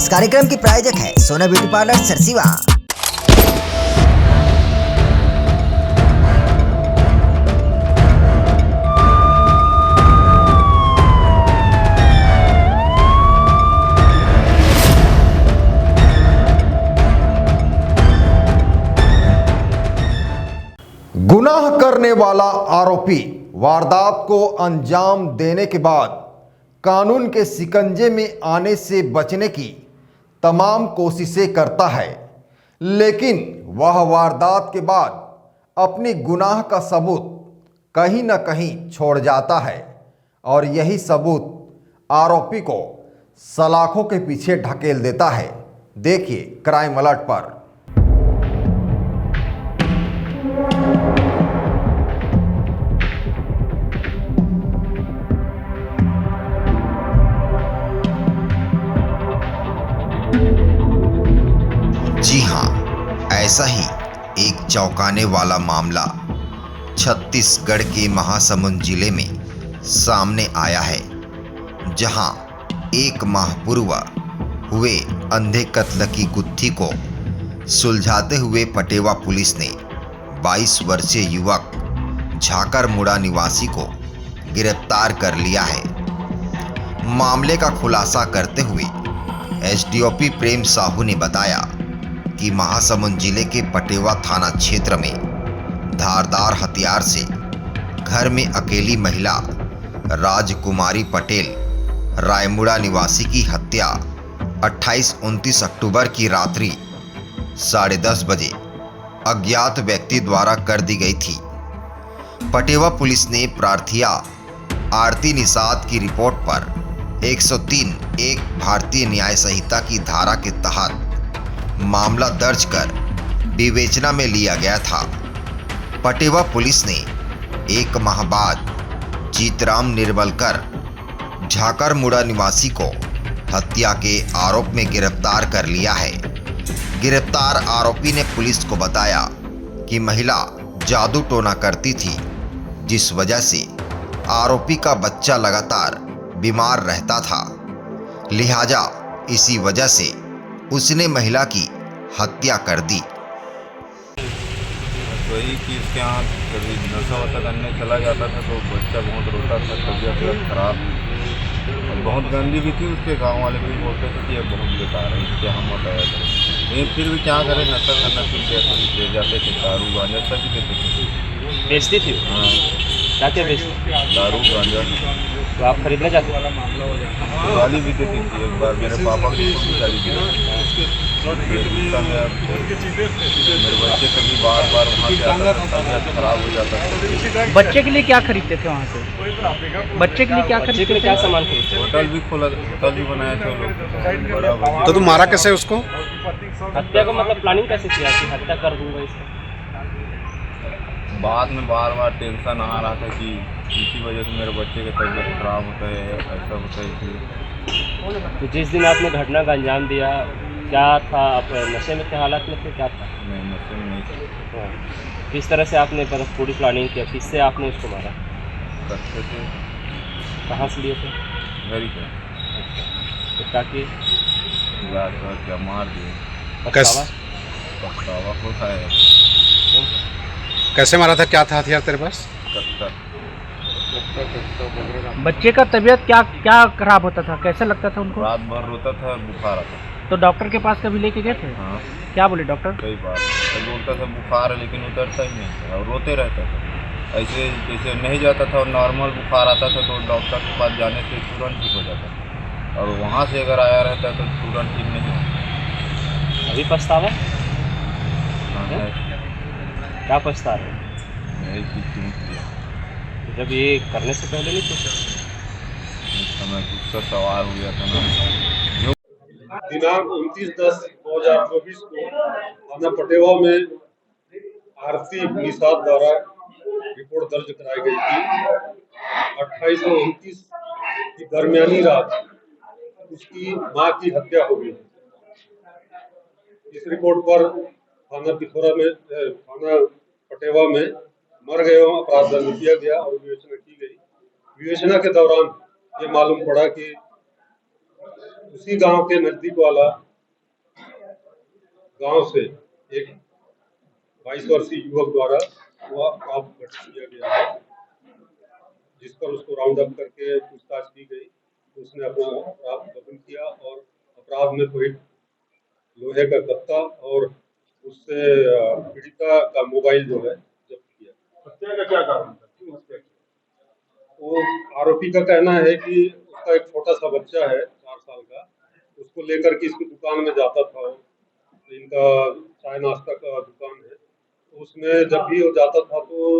इस कार्यक्रम की प्रायोजक है सोना ब्यूटी पार्लर सरसीवा। गुनाह करने वाला आरोपी वारदात को अंजाम देने के बाद कानून के शिकंजे में आने से बचने की तमाम कोशिशें करता है, लेकिन वह वारदात के बाद अपनी गुनाह का सबूत कहीं न कहीं छोड़ जाता है और यही सबूत आरोपी को सलाखों के पीछे ढकेल देता है। देखिए क्राइम अलर्ट पर। जी हाँ, ऐसा ही एक चौंकाने वाला मामला छत्तीसगढ़ के महासमुंद जिले में सामने आया है, जहां एक माह पूर्व हुए अंधे कत्ल की गुत्थी को सुलझाते हुए पटेवा पुलिस ने 22 वर्षीय युवक झाकरमुड़ा निवासी को गिरफ्तार कर लिया है। मामले का खुलासा करते हुए एसडीओपी प्रेम साहू ने बताया कि महासमुंद जिले के पटेवा थाना क्षेत्र में धारदार हथियार से घर में अकेली महिला राजकुमारी पटेल रायमुड़ा निवासी की हत्या 28-29 अक्टूबर की रात्रि 10:30 बजे अज्ञात व्यक्ति द्वारा कर दी गई थी। पटेवा पुलिस ने प्रार्थिया आरती निषाद की रिपोर्ट पर 103(1) भारतीय न्याय संहिता की धारा के तहत मामला दर्ज कर विवेचना में लिया गया था। पटेवा पुलिस ने 1 माह बाद जीतराम निर्मलकर झाकरमुड़ा निवासी को हत्या के आरोप में गिरफ्तार कर लिया है। गिरफ्तार आरोपी ने पुलिस को बताया कि महिला जादू टोना करती थी, जिस वजह से आरोपी का बच्चा लगातार बीमार रहता था, लिहाजा इसी वजह से उसने महिला की हत्या कर दी। वही कि इसके यहाँ कभी नशा वशा करने चला जाता था तो बच्चा बहुत रोता था, तबीयत खराब और बहुत गंदी भी थी। उसके गांव वाले भी बोलते थे कि ये बहुत बेकार है, इसके हम मत आया करें। लेकिन फिर भी क्या करें, नशा करना फिर ले जाते थे, दारू गांजा सभी देते थे। बेचती थी? हाँ। क्या क्या बेचती? दारू गांजा। तो आप खरीदने जाते? गाली भी देती थी। एक बार मेरे पापा की गाली दी, मेरे बच्चे कभी बार वहाँ से आता था, तबीयत खराब हो जाता था। बच्चे के लिए क्या खरीदते थे वहाँ से? बच्चे के लिए क्या खरीदते थे? क्या सामान खरीदते? होटल भी खोला, होटल भी बनाया था लोग, बड़ा। तो तुम मारा कैसे उसको? हत्या को मतलब प्लानिंग कैसे किया कि हत्या कर दूंगा इसे? बाद में बार टेंशन आ रहा था कि इसी वजह से मेरे बच्चे का तबीयत खराब होता है, ऐसा होता है इसलिए। तो जिस दिन आपने घटना का अंजाम दिया, क्या था? आप नशे में के हालात में थे? क्या था? नहीं, नशे में नहीं था। किस तरह से आपने पूरी प्लानिंग किया? किससे आपने उसको मारा? रस्ते से। कहाँ से लिए थे? घर ही का। तो क्या किए? क्या मार दिए। पछतावा होता है। कैसे मारा था? क्या था हथियार तेरे पास? बच्चे का तबीयत क्या खराब होता था? कैसा लगता था उनको? रात भर रोता था, बुखार आता। तो डॉक्टर के पास कभी लेके गए थे? हाँ। क्या बोले डॉक्टर? कई बार तो बोलता था बुखार है, लेकिन उतरता ही नहीं था और रोते रहता था। ऐसे जैसे नहीं जाता था और नॉर्मल बुखार आता था तो डॉक्टर के पास जाने से तुरंत ठीक हो जाता था, और वहाँ से अगर आया रहता तो तुरंत ठीक नहीं होता। अभी पछतावा? हाँ, क्या पछता रहे? यही चीज़ क्यों किया? जब ये करने से पहले नहीं सोचा? इस समय गुस्सा सवार हो गया था ना। दिनांक 29/10/2024 को थाना पटेवा में आरती निषाद द्वारा रिपोर्ट दर्ज कराई गई थी। 28 और 29 की दरमियानी रात उसकी मां की हत्या हो गई। इस रिपोर्ट पर थाना पटेवा में मर गए अपराध दर्ज किया गया और विवेचना की गई। विवेचना के दौरान ये मालूम पड़ा कि उसी गांव के नजदीक वाला गांव से एक 22 वर्षीय युवक द्वारा वह अपराध घटित किया गया है, जिस पर उसको राउंड अप करके पूछताछ की गई। उसने अपना अपराध कबूल किया और अपराध में कोई लोहे का गत्ता और उससे पीड़िता का मोबाइल जो है जब्त किया। हत्या का क्या कारण था, क्यों हत्या की? वो आरोपी का कहना है कि उसका एक छोटा सा बच्चा है 4 साल का, उसको लेकर के इसकी दुकान में जाता था। इनका चाय नाश्ता का दुकान है, उसमें जब भी वो जाता था तो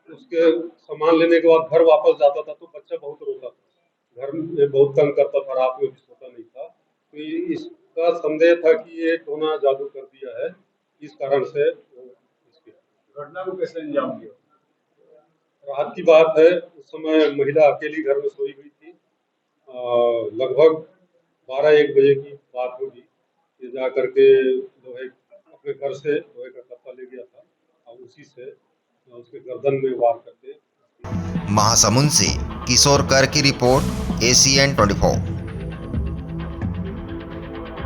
उसके सामान लेने के बाद घर वापस जाता था तो बच्चा बहुत रोता था, घर में बहुत तंग करता था, रात में भी सोता नहीं था। तो इसका संदेह था कि ये टोना जादू कर दिया है, इस कारण से इसकी घटना को कैसे अंजाम दिया। रात की बात है, उस समय महिला अकेली घर में सोई हुई थी। लगभग 12-1 बजे की बात होगी। ये जा करके अपने घर से लोहे का कत्ता ले गया था और उसी से उसके गर्दन में वार करके। महासमुंद से किशोर कर की रिपोर्ट, ACN 24।